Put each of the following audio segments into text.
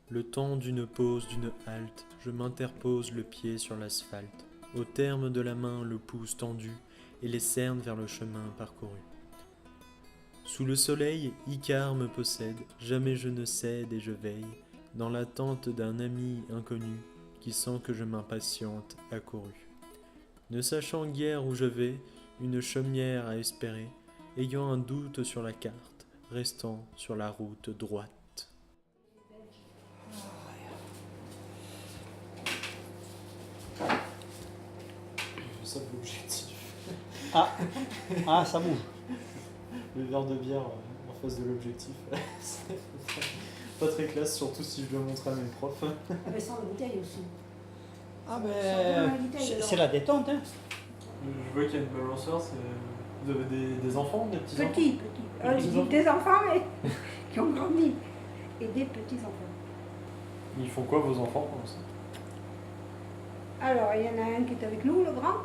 Le temps d'une pause, d'une halte, je m'interpose le pied sur l'asphalte. Au terme de la main, le pouce tendu et les cernes vers le chemin parcouru. Sous le soleil, Icare me possède, jamais je ne cède et je veille, dans l'attente d'un ami inconnu qui sent que je m'impatiente accouru. Ne sachant guère où je vais, une chaumière à espérer, ayant un doute sur la carte, restant sur la route droite. Ça l'objectif. Ah, ça bouge. Le verre de bière en face de l'objectif. C'est pas très classe, surtout si je dois montrer à mes profs. Ah ben sans la bouteille aussi. Ah Ça ben, donne la bouteille, c'est la détente, hein. Je vois qu'il y a une balançoire, vous avez des enfants, des petits enfants? Petits. Je dis des enfants mais qui ont grandi. Et des petits-enfants. Ils font quoi vos enfants comme ça? Alors, il y en a un qui est avec nous, le grand,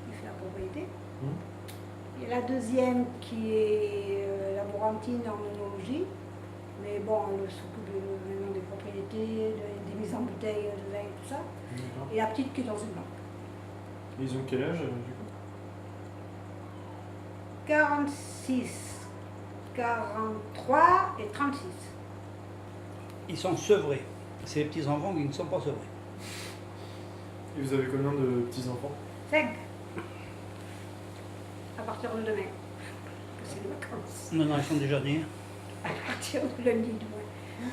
qui fait la propriété. Il y a la deuxième qui est laborantine en œnologie. Mais bon, elle s'occupe maintenant des propriétés, des mises en bouteille de vin et tout ça. Et la petite qui est dans une banque. Ils ont quel âge du coup? 46, 43 et 36. Ils sont sevrés. C'est les petits-enfants qui ne sont pas sevrés. Et vous avez combien de petits-enfants? 5. À partir de demain. C'est les vacances. Non, ils sont déjà nés. À partir de lundi, du moins.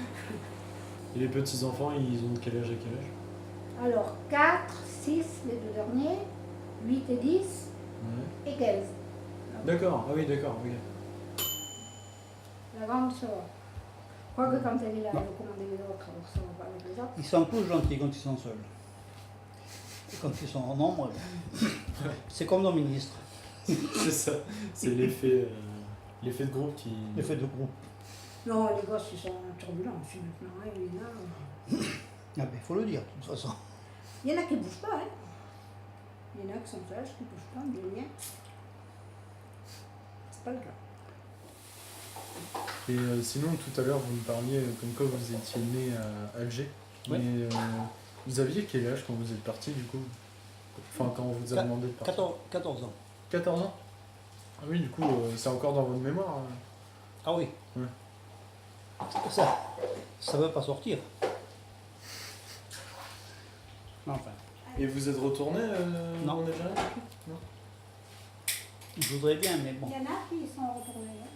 Et les petits-enfants, ils ont de quel âge à quel âge? Alors, 4, 6, les deux derniers, 8 et 10, et 15. D'accord, ah oui, d'accord, oui. La grande sœur. Quoique quand elle est là, elle commandait les autres, alors ça va pas avec les autres. Ils sont plus gentils quand ils sont seuls. Et quand ils sont en nombre, c'est comme nos ministres. C'est ça, c'est l'effet de groupe qui... L'effet de groupe. Non, les gosses, ils sont turbulents aussi maintenant. Hein. Ah ben, il faut le dire, de toute façon. Il y en a qui ne bougent pas. Hein. Il y en a qui sont sages, qui ne bougent pas, mais les miens, c'est pas le cas. Et sinon, tout à l'heure, vous me parliez comme quoi vous étiez né à Alger. Ouais. Mais vous aviez quel âge quand vous êtes parti du coup? Enfin, quand on vous a demandé de partir? 14 ans. 14 ans? Ah oui, du coup, c'est encore dans votre mémoire. Ah oui. Ouais. Ça ne veut pas sortir. Enfin, Et vous êtes retourné Non. en Algérie? Non. je voudrais bien, mais bon. Il y en a qui sont retournés. Hein.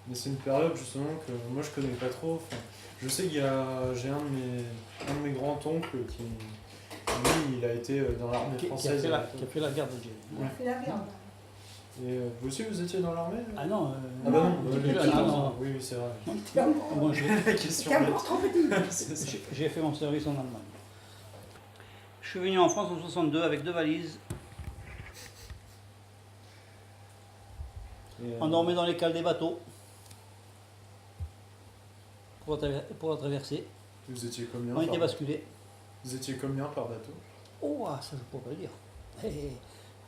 Mais c'est une période justement que moi je connais pas trop. Enfin, je sais j'ai un de mes grands-oncles qui, lui, il a été dans l'armée Qui a française. fait la guerre d'Algérie. On a fait la guerre. Et vous aussi, vous étiez dans l'armée? Ah non. Ah bah non, non. oui, c'est vrai. Moi, Question T'es encore trop petit. C'est ça. j'ai fait mon service en Allemagne. Je suis venu en France en 62 avec 2 valises. Et, On dormait dans les cales des bateaux pour la traverser. vous étiez combien On était basculés. Vous étiez combien par bateau? Oh, ça je ne peux pas le dire.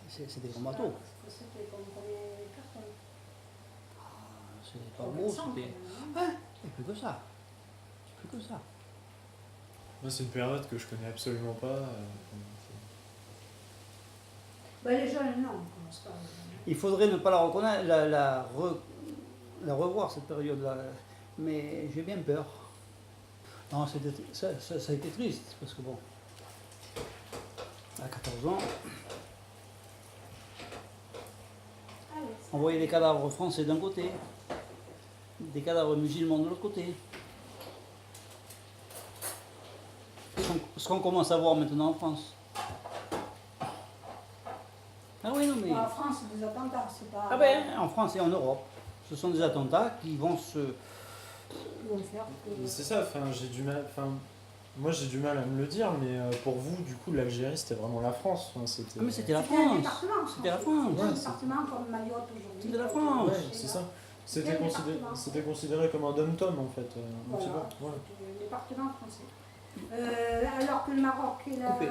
C'est des grands bateaux. C'était comme combien de personnes? C'était pas beau, c'était. Ouais, et plus que ça. Plus que ça. Moi, c'est une période que je connais absolument pas. Ben, les jeunes, non, on commence pas. Il faudrait ne pas la reconnaître, la revoir cette période-là. Mais j'ai bien peur. Non, ça a été triste, parce que bon, à 14 ans, on voyait des cadavres français d'un côté, des cadavres musulmans de l'autre côté. Ce qu'on commence à voir maintenant en France. Ah oui, non mais... En France, c'est des attentats, c'est pas... Ah ben, en France et en Europe, ce sont des attentats qui vont se... Ils vont faire que- C'est ça, enfin, moi j'ai du mal à me le dire, mais pour vous, du coup, l'Algérie c'était vraiment la France. Enfin, c'était... Ah mais c'était la C'était un France. département. C'était la France. C'était un Ouais, département comme Mayotte aujourd'hui. C'était la France. Ouais, c'est ça. C'était Quel considéré, département? c'était considéré comme un dom-tom en fait. Un petit Voilà, peu, ouais. c'était un département français. Alors que le Maroc et la... Coupé.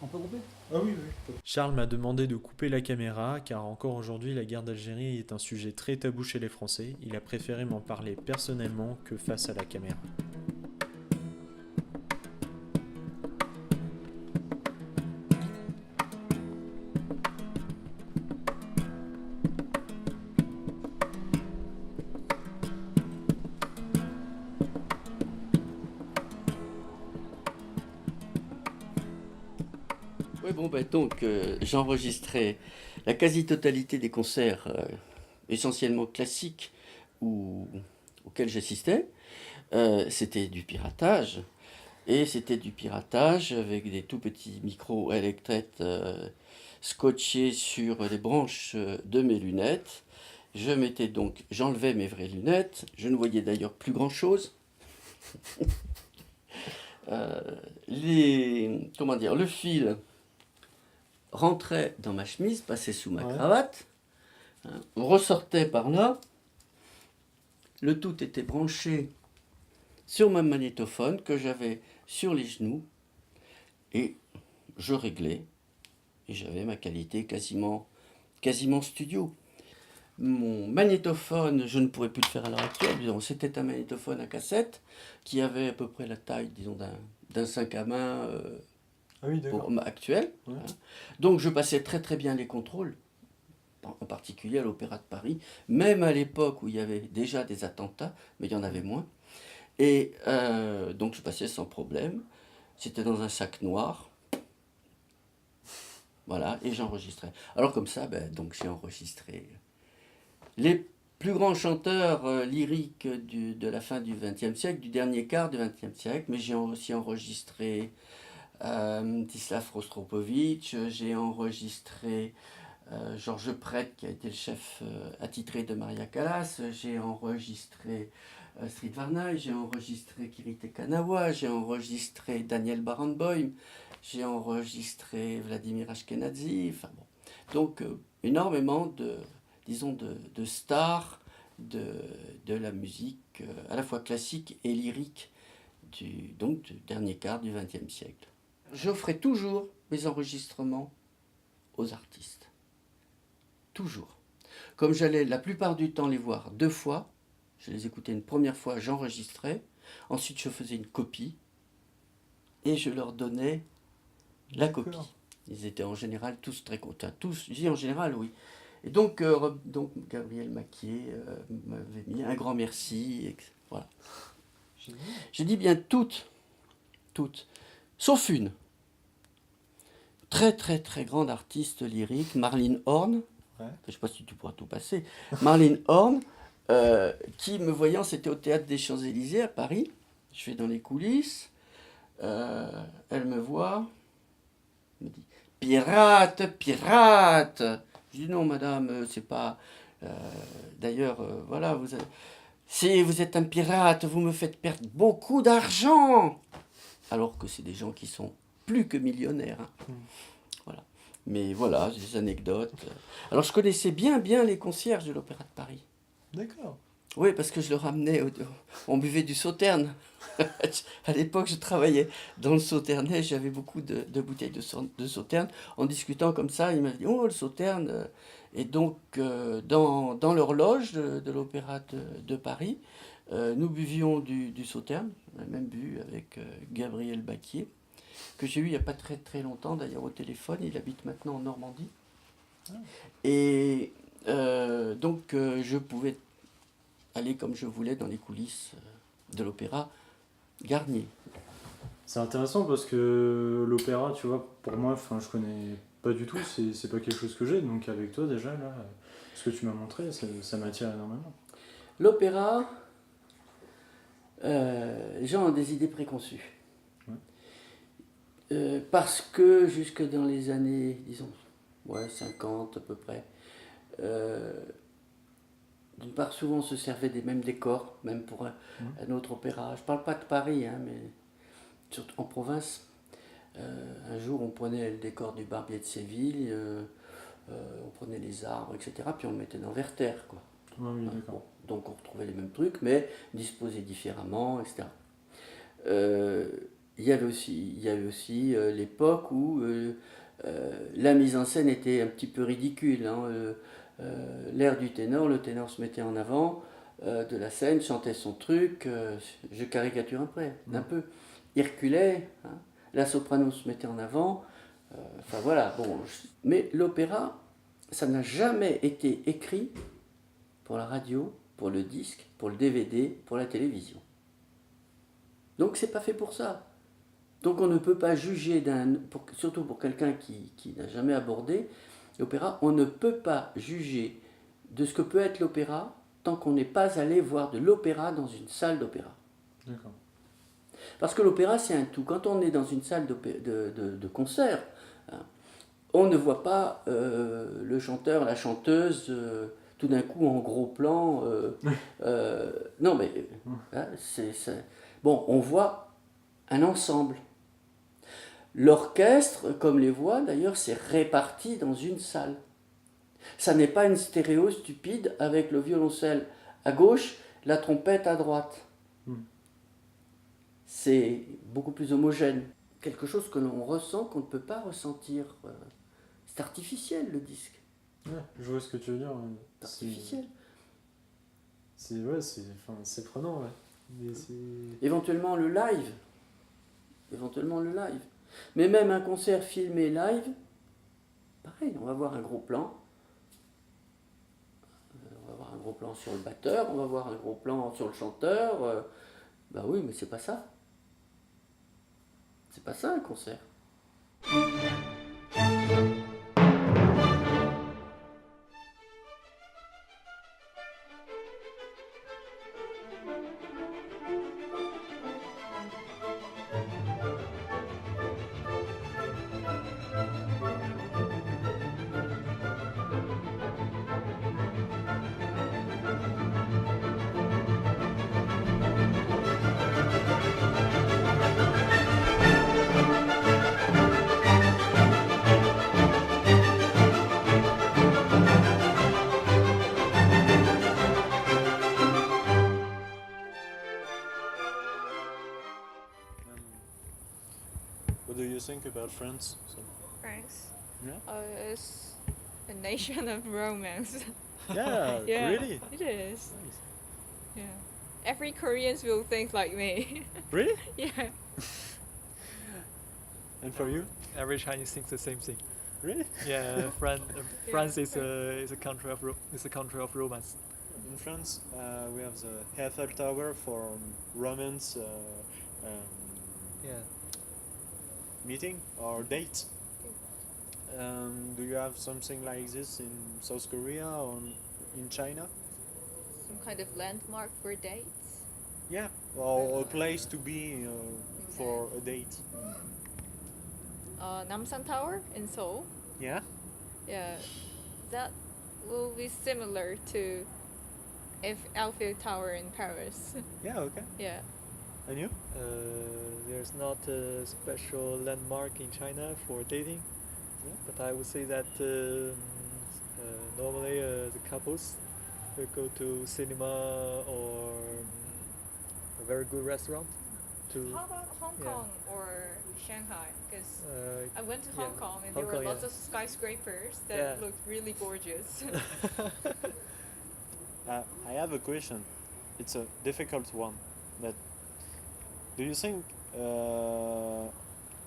On peut couper? Ah oui, oui. Charles m'a demandé de couper la caméra car encore aujourd'hui la guerre d'Algérie est un sujet très tabou chez les Français. Il a préféré m'en parler personnellement que face à la caméra. Oui, bon, ben, donc, j'enregistrais la quasi-totalité des concerts, essentiellement classiques, auxquels j'assistais. C'était du piratage, et c'était du piratage avec des tout petits micros électrètes scotchés sur les branches de mes lunettes. J'enlevais mes vraies lunettes, je ne voyais d'ailleurs plus grand-chose. Le fil rentrait dans ma chemise, passait sous ma cravate, hein, on ressortait par là, le tout était branché sur ma magnétophone que j'avais sur les genoux, et je réglais, et j'avais ma qualité quasiment studio. Mon magnétophone, je ne pourrais plus le faire à l'heure actuelle, disons, c'était un magnétophone à cassette qui avait à peu près la taille, disons, d'un 5 à main actuel. Ouais. Hein. Donc je passais très très bien les contrôles, en particulier à l'Opéra de Paris, même à l'époque où il y avait déjà des attentats, mais il y en avait moins. Et donc je passais sans problème. C'était dans un sac noir. Voilà, et j'enregistrais. Alors comme ça, donc j'ai enregistré les plus grands chanteurs lyriques de la fin du XXe siècle, du dernier quart du XXe siècle, mais j'ai aussi enregistré Mstislav Rostropovitch, j'ai enregistré Georges Prête, qui a été le chef attitré de Maria Callas, j'ai enregistré Strit Varnay, j'ai enregistré Kirite Kanawa, j'ai enregistré Daniel Barenboim, j'ai enregistré Vladimir Ashkenazi, enfin bon. Donc énormément de stars de la musique à la fois classique et lyrique du dernier quart du XXe siècle. J'offrais toujours mes enregistrements aux artistes. Toujours. Comme j'allais la plupart du temps les voir 2 fois, je les écoutais une première fois, j'enregistrais, ensuite je faisais une copie et je leur donnais la copie. Ils étaient en général tous très contents. Tous, je dis en général, oui. Et donc Gabriel Maquier m'avait mis un grand merci. Et voilà. J'ai dit bien toutes, sauf une. Très très très grande artiste lyrique, Marlene Horn. Ouais. Je ne sais pas si tu pourras tout passer. Marlene Horn, qui me voyant, c'était au Théâtre des Champs-Élysées à Paris. Je vais dans les coulisses. Elle me voit. Elle me dit « Pirate, pirate !» Je dis « Non, madame, c'est pas... D'ailleurs, voilà, si vous êtes un pirate, vous me faites perdre beaucoup d'argent !» Alors que c'est des gens qui sont plus que millionnaires. Hein. Voilà. Mais voilà, des anecdotes. Alors je connaissais bien les concierges de l'Opéra de Paris. D'accord. Oui, parce que je le ramenais, on buvait du Sauterne. À l'époque, je travaillais dans le Sauternais, j'avais beaucoup de bouteilles de Sauterne. En discutant comme ça, il m'a dit « Oh, le Sauterne !» Et donc, dans l'horloge de l'Opéra de Paris, nous buvions du Sauterne. On a même bu avec Gabriel Baquier, que j'ai eu il n'y a pas très très longtemps, d'ailleurs au téléphone. Il habite maintenant en Normandie. Et donc, je pouvais aller comme je voulais dans les coulisses de l'opéra Garnier. C'est intéressant parce que l'opéra, tu vois, pour moi, je connais pas du tout, c'est pas quelque chose que j'ai, donc avec toi déjà, là, ce que tu m'as montré, ça m'attire énormément. L'opéra, les gens ont des idées préconçues. Ouais. Parce que jusque dans les années, disons, 50 à peu près, d'une part, souvent on se servait des mêmes décors, même pour un autre opéra. Je ne parle pas de Paris, hein, mais surtout en province. Un jour, on prenait le décor du Barbier de Séville, on prenait les arbres, etc., puis on le mettait dans Werther, quoi. Oui, d'accord. Bon, donc on retrouvait les mêmes trucs, mais disposés différemment, etc. il y a eu aussi l'époque où la mise en scène était un petit peu ridicule. Hein, l'air du ténor, le ténor se mettait en avant de la scène, chantait son truc, je caricature un peu. Il reculait, hein, la soprano se mettait en avant, enfin voilà. Bon, mais l'opéra, ça n'a jamais été écrit pour la radio, pour le disque, pour le DVD, pour la télévision. Donc c'est pas fait pour ça. Donc on ne peut pas juger surtout pour quelqu'un qui n'a jamais abordé l'opéra, on ne peut pas juger de ce que peut être l'opéra tant qu'on n'est pas allé voir de l'opéra dans une salle d'opéra. D'accord. Parce que l'opéra c'est un tout. Quand on est dans une salle de concert, hein, on ne voit pas le chanteur, la chanteuse tout d'un coup en gros plan. Non mais hein, bon, on voit un ensemble. L'orchestre, comme les voix d'ailleurs, c'est réparti dans une salle. Ça n'est pas une stéréo stupide avec le violoncelle à gauche, la trompette à droite. C'est beaucoup plus homogène. Quelque chose que l'on ressent qu'on ne peut pas ressentir. C'est artificiel le disque. Ouais, je vois ce que tu veux dire. C'est artificiel. C'est prenant, ouais. Mais Éventuellement le live. Mais même un concert filmé live, pareil, on va voir un gros plan. On va voir un gros plan sur le batteur, on va voir un gros plan sur le chanteur. Bah oui, mais c'est pas ça. C'est pas ça un concert. What do you think about France? France. Yeah. It's a nation of romance. Yeah, Yeah, really? it is. Yeah. Every Koreans will think like me. Really? Yeah. And for you? Every Chinese thinks the same thing. Really? Yeah, France is a country of romance. In France, we have the Eiffel Tower for romance Yeah. meeting or date. Do you have something like this in South Korea or in China? Some kind of landmark for dates. Yeah, or a place to be for a date. Namsan Tower in Seoul. Yeah. Yeah, that will be similar to Eiffel Tower in Paris. Yeah. Okay. Yeah. And you? There's not a special landmark in China for dating, Yeah. but I would say that normally the couples will go to cinema or a very good restaurant. How about Hong Yeah. Kong or Shanghai? Because I went to yeah, Hong Kong and Hong there were Kong, lots yeah. of skyscrapers that Yeah. looked really gorgeous. I have a question. It's a difficult one. But do you think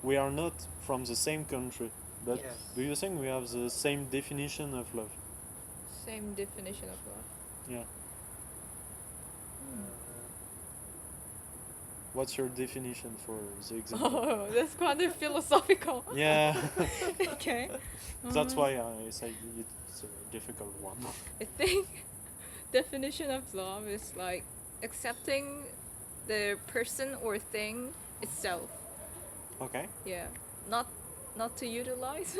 we are not from the same country? But Yes. do you think we have the same definition of love? Same definition of love. Yeah. What's your definition for the example? Oh, that's quite a philosophical. Yeah. Okay. That's why I say it's a difficult one. I think definition of love is like accepting the person or thing itself. Okay. Yeah, not to utilize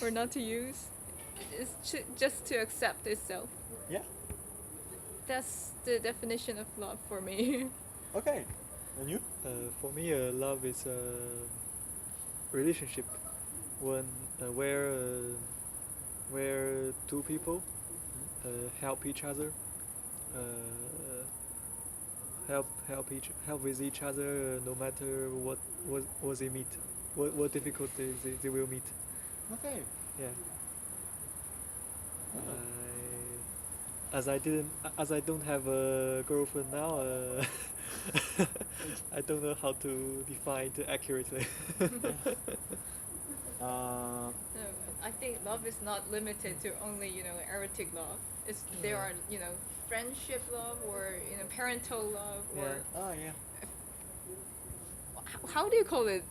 or not to use. It's just to accept itself. Yeah. That's the definition of love for me. Okay. And you? For me, love is a relationship where two people help each other, help with each other, no matter what they meet, what difficulties they will meet. Okay. Yeah. As I don't have a girlfriend now, I don't know how to define it accurately. Uh, No, I think love is not limited to only, erotic love. There are, friendship love or, parental love or Yeah. oh yeah. how do you call it?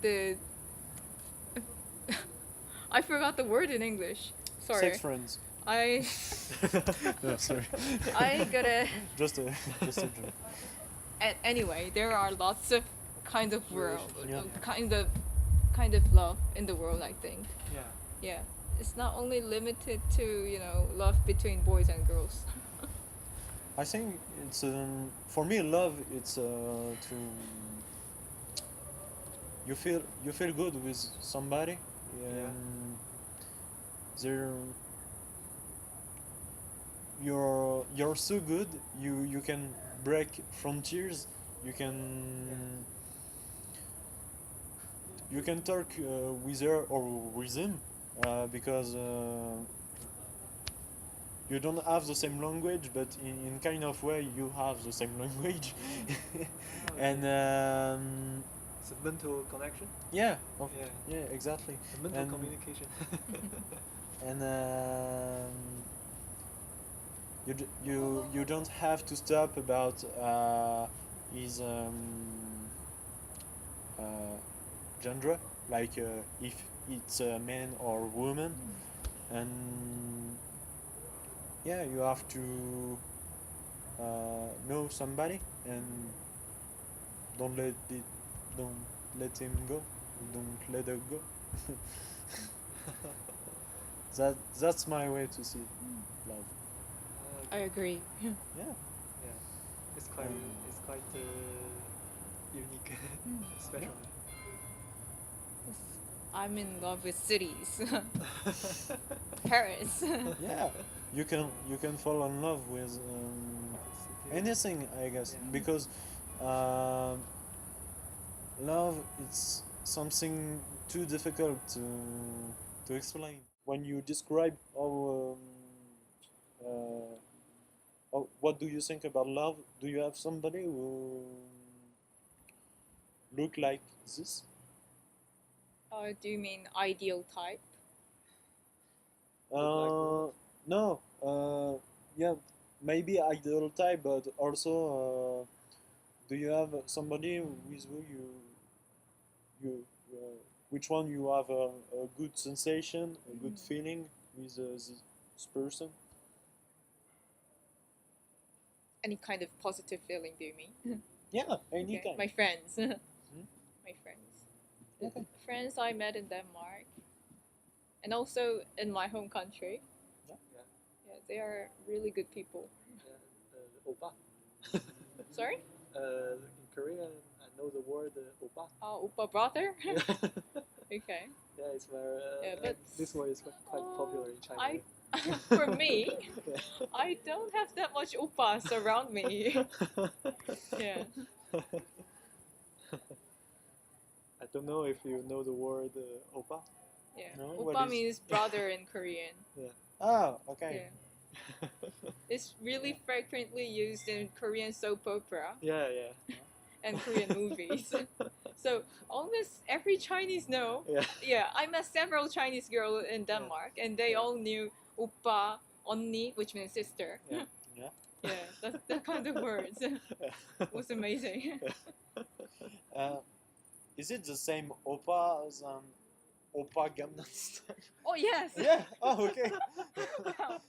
I forgot the word in English. Sorry. Sex friends. I No, sorry. I gotta. just a joke. Anyway, there are lots of kind of world, Yeah. kind of love in the world. I think. Yeah. Yeah, it's not only limited to love between boys and girls. I think it's for me love. It's to you feel good with somebody, and they're you're so good. You can break frontiers. You can talk with her or with him because you don't have the same language, but in kind of way you have the same language. And It's a mental connection. yeah, Yeah. yeah, exactly. A mental And- communication. And you don't have to stop about his gender, like if it's a man or woman, and yeah, you have to know somebody and don't let him go, don't let her go. That's my way to see love. I agree. Yeah. Yeah. It's quite unique, special. I'm in love with cities. Paris. Yeah, you can fall in love with anything, I guess, because love it's something too difficult to explain. When you describe what do you think about love? Do you have somebody who look like this? Do you mean ideal type? No. Yeah, maybe ideal type, but also, do you have somebody with who which one you have a good sensation, a good feeling with this person? Any kind of positive feeling, do you mean? Yeah, any Okay, kind. my friends. My friends. Okay. Friends I met in Denmark. And also in my home country. Yeah. Yeah, they are really good people. Oppa. Sorry? In Korea, I know the word oppa. Oh, Oppa brother? Yeah. Okay. Yeah, it's very. Yeah, but this word is quite popular in China. For me, I don't have that much oppas around me. Yeah. I don't know if you know the word oppa. Yeah. No, what Oppa is- means brother in Korean. Ah, okay. Yeah. It's really frequently used in Korean soap opera Yeah, yeah. and Korean movies. So almost every Chinese know. Yeah. Yeah, I met several Chinese girls in Denmark, and they all knew oppa, 언니, which means sister. Yeah. Yeah. Yeah, that kind of words. Was amazing. Is it the same Oppa as Oppa Gangnam Style? Oh yes. Yeah. Oh, okay. Wow.